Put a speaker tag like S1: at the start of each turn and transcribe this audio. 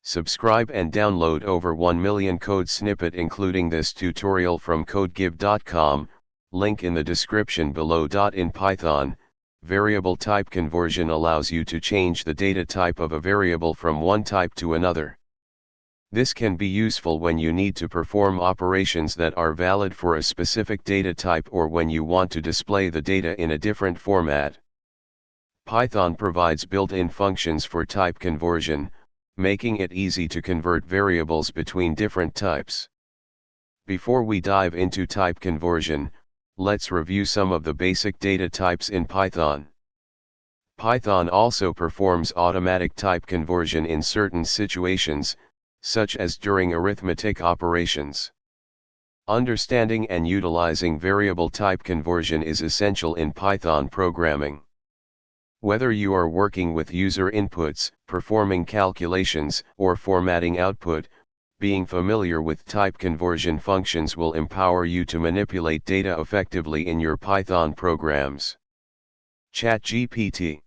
S1: Subscribe and download over 1 million code snippet including this tutorial from codegive.com, link in the description below. In Python, variable type conversion allows you to change the data type of a variable from one type to another. This can be useful when you need to perform operations that are valid for a specific data type or when you want to display the data in a different format. Python provides built-in functions for type conversion, making it easy to convert variables between different types. Before we dive into type conversion, let's review some of the basic data types in Python. Python also performs automatic type conversion in certain situations, such as during arithmetic operations. Understanding and utilizing variable type conversion is essential in Python programming. Whether you are working with user inputs, performing calculations, or formatting output, being familiar with type conversion functions will empower you to manipulate data effectively in your Python programs. ChatGPT.